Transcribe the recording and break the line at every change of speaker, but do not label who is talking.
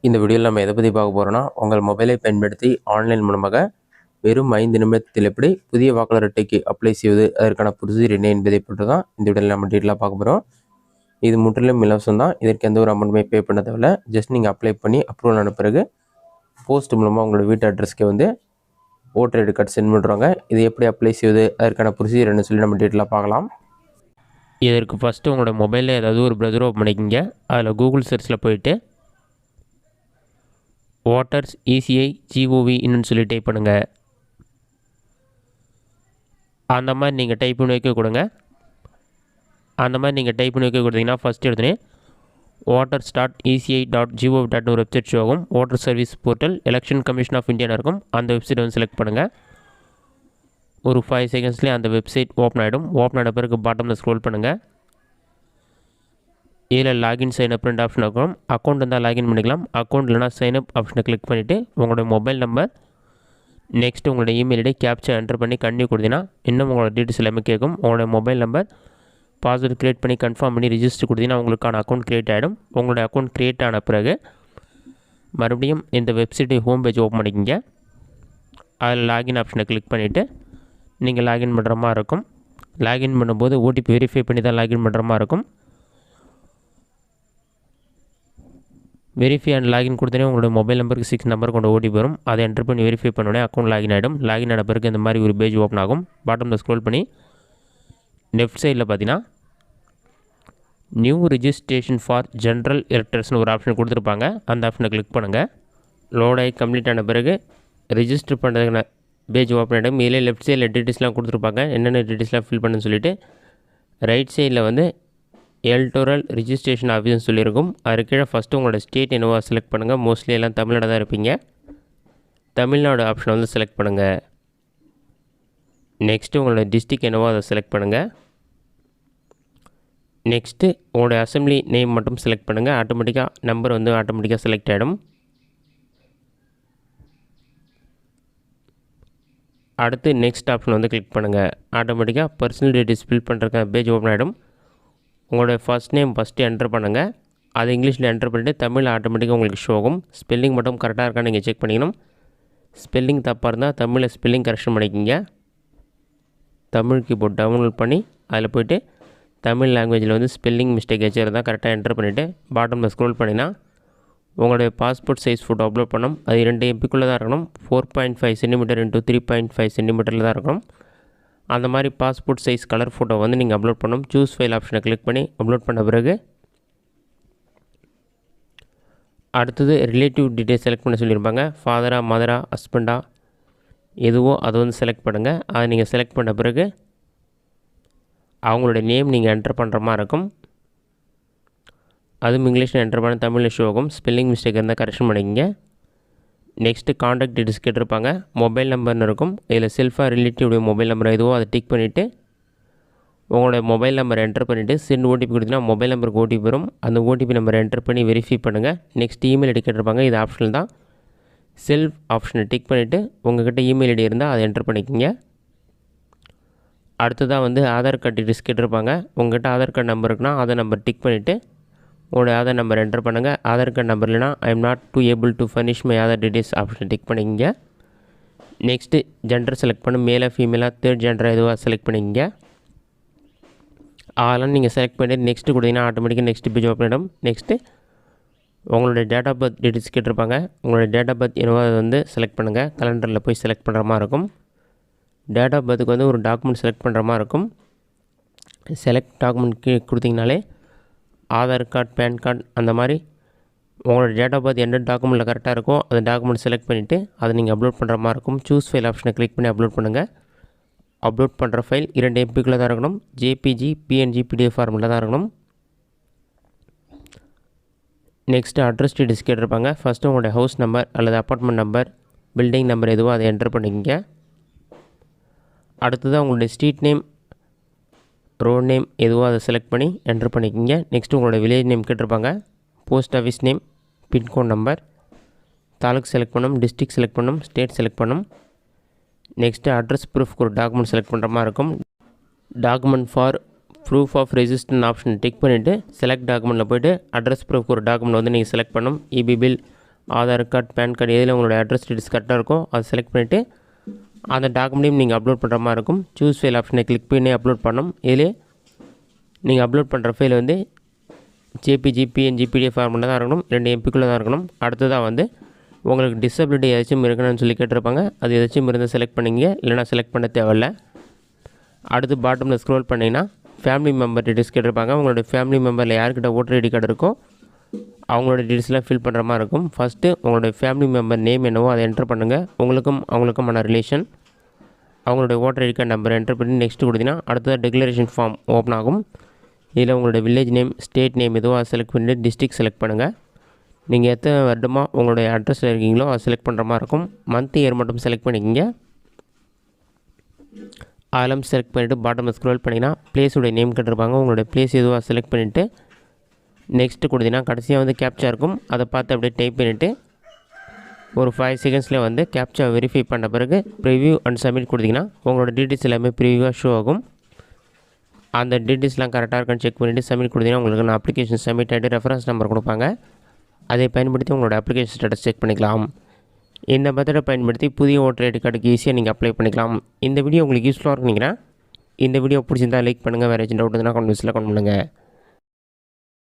இந்த வீடியோவில் நம்ம எதை பற்றி பார்க்க போகிறோம்னா, உங்கள் மொபைலை பயன்படுத்தி ஆன்லைன் மூலமாக வெறும் 5 நிமிடத்தில் எப்படி புதிய வாக்காளர் அட்டைக்கு அப்ளை செய்வது, அதற்கான ப்ரொசீஜர் என்ன என்பதை பற்றி தான் இந்த வீடியோவில் நம்ம டீட்டெயிலாக பார்க்க போகிறோம். இது முற்றிலும் இலவசம் தான். இதற்கு எந்த ஒரு அமௌண்ட்டுமே பே பண்ண தேவையில்ல. ஜஸ்ட் நீங்கள் அப்ளை பண்ணி அப்ரூவல் ஆன பிறகு போஸ்ட் மூலமாக உங்களோட வீட்டு அட்ரஸ்க்கு வந்து ஓட்டர் ஐடி கார்டு சென்ட் பண்ணுறாங்க. இது எப்படி அப்ளை செய்வது, அதற்கான ப்ரொசீஜர் என்ன சொல்லி நம்ம டீட்டெயிலாக பார்க்கலாம். இதற்கு ஃபஸ்ட்டு உங்களோட மொபைலில் ஏதாவது ஒரு ப்ரௌசர் ஓப்பன் பண்ணிக்கிங்க. அதில் கூகுள் சர்ச்சில் போயிட்டு வாட்டர்ஸ் இசிஐ ஜிஓவி இன்னும் சொல்லி டைப் பண்ணுங்கள். அந்த மாதிரி நீங்கள் டைப் பண்ணி வைக்க கொடுங்க. அந்த மாதிரி நீங்கள் டைப் பண்ணி வைக்க கொடுத்தீங்கன்னா ஃபஸ்ட் எடுத்துனே waters.eci.gov.in ஒரு வெப்சைட் ஷோ ஆகும். Voter service portal election commission of இந்தியான்னு இருக்கும். அந்த வெப்சைட் வந்து செலக்ட் பண்ணுங்கள். ஒரு 5 செகண்ட்ஸ்லேயே அந்த வெப்சைட் ஓப்பன் ஆகிடும். ஓப்பன் ஆன பிறகு பாட்டமில் ஸ்க்ரோல் பண்ணுங்கள். இதில் லாகின் சைன்அப் 2 ஆப்ஷன் இருக்கும். அக்கௌண்ட் இருந்தால் லாகின் பண்ணிக்கலாம். அக்கௌண்ட் இல்லைனா சைன்அப் ஆப்ஷனை கிளிக் பண்ணிவிட்டு உங்களோட மொபைல் நம்பர், நெக்ஸ்ட்டு உங்களோட இமெயில் ஐடி, கேப்சா என்டர் பண்ணி கண்டினியூ கொடுத்தீங்கன்னா இன்னும் உங்களோட டீட்டெயில்ஸ் எல்லாமே கேட்கும். உங்களோட மொபைல் நம்பர், பாஸ்வேர்டு க்ரியேட் பண்ணி கன்ஃபார்ம் பண்ணி ரிஜிஸ்டர் கொடுத்தீங்கன்னா உங்களுக்கான அக்கௌண்ட் க்ரியேட் ஆகிடும். உங்களோட அக்கௌண்ட் க்ரியேட் ஆன பிறகு மறுபடியும் இந்த வெப்சைட்டு ஹோம் பேஜ் ஓப்பன் பண்ணிக்கிங்க. அதில் லாகின் ஆப்ஷனை கிளிக் பண்ணிவிட்டு நீங்கள் லாகின் பண்ணுற மாதிரி இருக்கும். லாகின் பண்ணும்போது ஓடிபி வெரிஃபை பண்ணி தான் லாகின் பண்ணுற மாதிரி இருக்கும். வெரிஃபை அண்ட் லாகின் கொடுத்தனே உங்களோட மொபைல் நம்பருக்கு 6 நம்பர் கொண்ட ஓடிபி வரும். அதை என்டர் பண்ணி வெரிஃபை பண்ணோடனே அக்கௌண்ட் லாகின் ஆகிடும். லாகின் ஆன பிறகு இந்த மாதிரி ஒரு பேஜ் ஓப்பன் ஆகும். பாட்டமில் ஸ்க்ரோல் பண்ணி லெஃப்ட் சைடில் பார்த்தீங்கன்னா நியூ ரிஜிஸ்ட்ரேஷன் ஃபார் ஜென்ரல் எலக்டர்ஸ்னு ஒரு ஆப்ஷன் கொடுத்துருப்பாங்க. அந்த ஆப்ஷனை கிளிக் பண்ணுங்கள். லோட் ஆகி கம்ப்ளீட் ஆன பிறகு ரிஜிஸ்டர் பண்ணுறதுக்கான பேஜ் ஓப்பன் ஆகிடும். இதிலே லெஃப்ட் சைடில் டீட்டெயில்ஸ்லாம் கொடுத்துருப்பாங்க. என்னென்ன டீட்டெயில்ஸ்லாம் ஃபில் பண்ணுன்னு சொல்லிவிட்டு ரைட் சைடில் வந்து எலக்டோரல் ரிஜிஸ்ட்ரேஷன் ஆஃபீஸ்னு சொல்லியிருக்கும். அது கீழே ஃபஸ்ட்டு உங்களோட ஸ்டேட் என்னவோ செலக்ட் பண்ணுங்கள். மோஸ்ட்லி எல்லாம் தமிழ்நாடு தான் இருப்பீங்க. தமிழ்நாடு ஆப்ஷனை வந்து செலக்ட் பண்ணுங்கள். நெக்ஸ்ட்டு உங்களோட டிஸ்ட்ரிக் என்னவோ அதை செலக்ட் பண்ணுங்கள். நெக்ஸ்ட்டு உங்களோட அசெம்பிளி நேம் மட்டும் செலக்ட் பண்ணுங்கள். ஆட்டோமேட்டிக்காக நம்பர் வந்து ஆட்டோமேட்டிக்காக செலக்ட் ஆகிடும். அடுத்து நெக்ஸ்ட் ஆப்ஷன் வந்து கிளிக் பண்ணுங்கள். ஆட்டோமேட்டிக்காக பர்சனல் டீட்டெயில்ஸ் ஃபில் பண்ணுறதுக்கான பேஜ் ஓப்பன் ஆகிடும். உங்களோட ஃபஸ்ட் நேம் ஃபஸ்ட்டு என்டர் பண்ணுங்கள். அது இங்கிலீஷில் என்டர் பண்ணிவிட்டு தமிழ் ஆட்டோமேட்டிக்காக உங்களுக்கு ஷோ ஆகும். ஸ்பெல்லிங் மட்டும் கரெக்டாக இருக்கான்னு நீங்கள் செக் பண்ணிக்கணும். ஸ்பெல்லிங் தப்பாக இருந்தால் தமிழில் ஸ்பெல்லிங் கரெக்ஷன் பண்ணிக்கிங்க. தமிழ் கீபோர்ட் டவுன்லோட் பண்ணி அதில் போய்ட்டு தமிழ் லாங்குவேஜில் வந்து ஸ்பெல்லிங் மிஸ்டேக் வச்சுருந்தா கரெக்டாக என்டர் பண்ணிவிட்டு பாட்டமில் ஸ்க்ரோல் பண்ணினா உங்களுடைய பாஸ்போர்ட் சைஸ் ஃபோட்டோ அப்லோட் பண்ணணும். அது 2 MBக்குள்ளே தான் இருக்கணும். 4.5 சென்டிமீட்டர் இன்ட்டு 3.5 சென்டிமீட்டரில் தான் இருக்கணும். அந்த மாதிரி பாஸ்போர்ட் சைஸ் கலர் ஃபோட்டோ வந்து நீங்கள் அப்லோட் பண்ணணும். சூஸ் ஃபைல் ஆப்ஷனை கிளிக் பண்ணி அப்லோட் பண்ண பிறகு அடுத்தது ரிலேட்டிவ் டீட்டெயில்ஸ் செலக்ட் பண்ண சொல்லியிருப்பாங்க. ஃபாதரா, மதரா, ஹஸ்பண்டா எதுவோ அதை வந்து செலக்ட் பண்ணுங்கள். அதை நீங்கள் செலக்ட் பண்ண பிறகு அவங்களோட நேம் நீங்கள் என்டர் பண்ணுற மாதிரி இருக்கும். அதுவும் இங்கிலீஷில் என்டர் பண்ண தமிழில் ஷோ ஆகும். ஸ்பெல்லிங் மிஸ்டேக் இருந்தால் கரெக்ஷன் பண்ணிக்கிங்க. நெக்ஸ்ட்டு காண்டாக்ட் டீட்டெயில்ஸ் கேட்டிருப்பாங்க. மொபைல் நம்பர்னு இருக்கும். இதில் செல்ஃபாக ரிலேட்டிவ் மொபைல் நம்பர் எதுவோ அதை டிக் பண்ணிவிட்டு உங்களோட மொபைல் நம்பர் என்டர் பண்ணிவிட்டு சென்ட் ஓடிபி கொடுத்தீங்கன்னா மொபைல் நம்பருக்கு ஓடிபி வரும். அந்த ஓடிபி நம்பரை என்டர் பண்ணி வெரிஃபை பண்ணுங்கள். நெக்ஸ்ட் இமெயில் ஐடி கேட்டிருப்பாங்க. இது ஆப்ஷனல் தான். செல்ஃப் ஆப்ஷனை டிக் பண்ணிவிட்டு உங்கள்கிட்ட இமெயில் ஐடி இருந்தால் அதை என்டர் பண்ணிக்கிங்க. அடுத்ததாக வந்து ஆதார் கார்டு டீட்டெயில்ஸ் கேட்டிருப்பாங்க. உங்கள்கிட்ட ஆதார் கார்டு நம்பர் இருக்குன்னா அதை நம்பர் டிக் பண்ணிவிட்டு உங்களோட ஆதார் நம்பர் என்டர் பண்ணுங்கள். ஆதார் கார்டு நம்பர் இல்லைனா I am not to able to furnish my Aadhaar details ஆப்ஷனை டிக் பண்ணிக்கிங்க. நெக்ஸ்ட்டு ஜெண்டர் செலக்ட் பண்ணி மேலாக ஃபீமேலாக தேர்ட் ஜெண்டர் எதுவாக செலக்ட் பண்ணிக்கிங்க. அதெல்லாம் நீங்கள் செலக்ட் பண்ணிட்டு நெக்ஸ்ட்டு கொடுத்தீங்கன்னா ஆட்டோமேட்டிக்காக நெக்ஸ்ட் பேஜ் ஓப்பன் ஆகிடும். நெக்ஸ்ட்டு உங்களோட டேட் ஆஃப் பர்த் டீட்டெயில்ஸ் கேட்டிருப்பாங்க. உங்களோட டேட் ஆஃப் பர்த் என்னவோ அதை வந்து செலக்ட் பண்ணுங்கள். கலண்டரில் போய் செலக்ட் பண்ணுற மாதிரி இருக்கும். டேட் ஆஃப் பர்த்துக்கு வந்து ஒரு டாக்குமெண்ட் செலக்ட் பண்ணுற மாதிரி இருக்கும். செலக்ட் டாக்குமெண்ட் கொடுத்தீங்கனாலே ஆதார் கார்டு, பேன் கார்டு அந்த மாதிரி உங்களோட டேட் ஆஃப் பர்த் எந்த டாக்குமெண்ட்டில் கரெக்டாக இருக்கோ அந்த டாக்குமெண்ட் செலக்ட் பண்ணிவிட்டு அதை நீங்கள் அப்லோட் பண்ணுற மாதிரி இருக்கும். சூஸ் ஃபைல் ஆப்ஷனை கிளிக் பண்ணி அப்லோட் பண்ணுங்கள். அப்லோட் பண்ணுற ஃபைல் 2 MBக்குள்ளே தான் இருக்கணும். ஜேபிஜி, PNG, PDF ஃபார்மெட்டில் தான் இருக்கணும். நெக்ஸ்ட்டு அட்ரஸ் டீட்டெயில்ஸ் கேட்டிருப்பாங்க. ஃபஸ்ட்டு உங்களுடைய ஹவுஸ் நம்பர் அல்லது அப்பார்ட்மெண்ட் நம்பர், பில்டிங் நம்பர் எதுவோ அதை என்டர் பண்ணிக்கிங்க. அடுத்ததாக உங்களுடைய ஸ்ட்ரீட் நேம், ரோட் நேம் எதுவோ அதை செலக்ட் பண்ணி என்டர் பண்ணிக்கிங்க. நெக்ஸ்ட்டு உங்களோட வில்லேஜ் நேம் கேட்டிருப்பாங்க. Post office name, pincode number, taluk select பண்ணணும், டிஸ்ட்ரிக்ட் செலக்ட் பண்ணணும், ஸ்டேட் செலக்ட் பண்ணணும். நெக்ஸ்ட்டு அட்ரஸ் ப்ரூஃப்க்கு ஒரு டாக்குமெண்ட் செலக்ட் பண்ணுற மாதிரி இருக்கும். Document for proof of registration option tick பண்ணிவிட்டு செலக்ட் டாக்குமெண்ட்டில் போய்ட்டு அட்ரஸ் ப்ரூஃப்க்கு ஒரு டாக்குமெண்ட் வந்து நீங்கள் செலக்ட் பண்ணணும். EB bill, Aadhaar card, pan card எதில் உங்களோட அட்ரஸ் டீட்டெயில்ஸ் கரெக்டாக இருக்கோ அதை செலக்ட் பண்ணிவிட்டு அந்த டாக்குமெண்ட்டையும் நீங்கள் அப்லோட் பண்ணுற மாதிரி இருக்கும். சூஸ் ஃபைல் ஆப்ஷனை கிளிக் பண்ணி அப்லோட் பண்ணணும். இதிலே நீங்கள் அப்லோட் பண்ணுற ஃபைல் வந்து ஜேபிஜி, பிஎன்ஜி, பிடிஎஃப் ஃபார்மெட்டில் தான் இருக்கணும். 2 MB தான் இருக்கணும். அடுத்ததாக வந்து உங்களுக்கு டிசபிலிட்டி ஏதாச்சும் இருக்கணும்னு சொல்லி கேட்டிருப்பாங்க. அது ஏதாச்சும் இருந்தால் செலக்ட் பண்ணிங்க, இல்லைனா செலக்ட் பண்ண தேவையில்லை. அடுத்து பாட்டமில் ஸ்க்ரோல் பண்ணிங்கன்னா ஃபேமிலி மெம்பர் டீட்டெயில்ஸ் கேட்டிருப்பாங்க. உங்களோட ஃபேமிலி மெம்பரில் யார்கிட்ட ஓட்டர் ஐடி கார்டு இருக்கோ அவங்களோட டீட்டெயில்ஸ்லாம் ஃபில் பண்ணுற மாதிரி இருக்கும். ஃபஸ்ட்டு உங்களோட ஃபேமிலி மெம்பர் நேம் என்னவோ அதை என்டர் பண்ணுங்கள். அவங்களுக்குமான ரிலேஷன், அவங்களுடைய voter ID card number enter பண்ணி நெக்ஸ்ட் கொடுத்தீங்கன்னா அடுத்ததாக டிக்ளரேஷன் ஃபார்ம் ஓப்பன் ஆகும். இதில் உங்களோட வில்லேஜ் நேம், ஸ்டேட் நேம் எதுவோ அதை செலக்ட் பண்ணிவிட்டு டிஸ்ட்ரிக்ட் செலக்ட் பண்ணுங்கள். நீங்கள் எத்தனை வருடமாக உங்களுடைய அட்ரஸில் இருக்கீங்களோ அதை செலக்ட் பண்ணுற மாதிரி இருக்கும். மந்த் இயர் மட்டும் செலக்ட் பண்ணிக்கிங்க. அதெல்லாம் செலக்ட் பண்ணிவிட்டு பாட்டமில் ஸ்க்ரோல் பண்ணிங்கன்னா பிளேஸுடைய நேம் கேட்டிருப்பாங்க. உங்களுடைய பிளேஸ் எதுவாக செலக்ட் பண்ணிவிட்டு நெக்ஸ்ட்டு கொடுத்தீங்கன்னா கடைசியாக வந்து கேப்ச்சா இருக்கும். அதை பார்த்து அப்படியே டைப் பண்ணிவிட்டு ஒரு 5 செகண்ட்ஸில் வந்து கேப்ச்சா வெரிஃபை பண்ண பிறகு ப்ரிவ்யூ அண்ட் சப்மிட் கொடுத்தீங்கன்னா உங்களோட டீட்டெயில்ஸ் எல்லாமே ப்ரிவ்யூவாக ஷோ ஆகும். அந்த டீட்டெயில்ஸ்லாம் கரெக்டாக இருக்கான்னு செக் பண்ணிவிட்டு சப்மிட் கொடுத்தீங்கன்னா உங்களுக்கு நான் அப்ளிகேஷன் சப்மிட் ஆகிட்டு ரெஃபரன்ஸ் நம்பர் கொடுப்பாங்க. அதை பயன்படுத்தி உங்களோட அப்ளிகேஷன் ஸ்டேட்டஸ் செக் பண்ணிக்கலாம். இந்த மெத்தடை பயன்படுத்தி புதிய ஓட்டர் ஐடி கார்டுக்கு ஈஸியாக நீங்கள் அப்ளை பண்ணிக்கலாம். இந்த வீடியோ உங்களுக்கு யூஸ்ஃபுல்லாக இருக்குனீங்கன்னா இந்த வீடியோ பிடிச்சிருந்தால் லைக் பண்ணுங்கள். வேறு ஏதாச்சும் டவுட் இருந்தால் கமெண்ட்ஸில் கமெண்ட் பண்ணுங்கள்.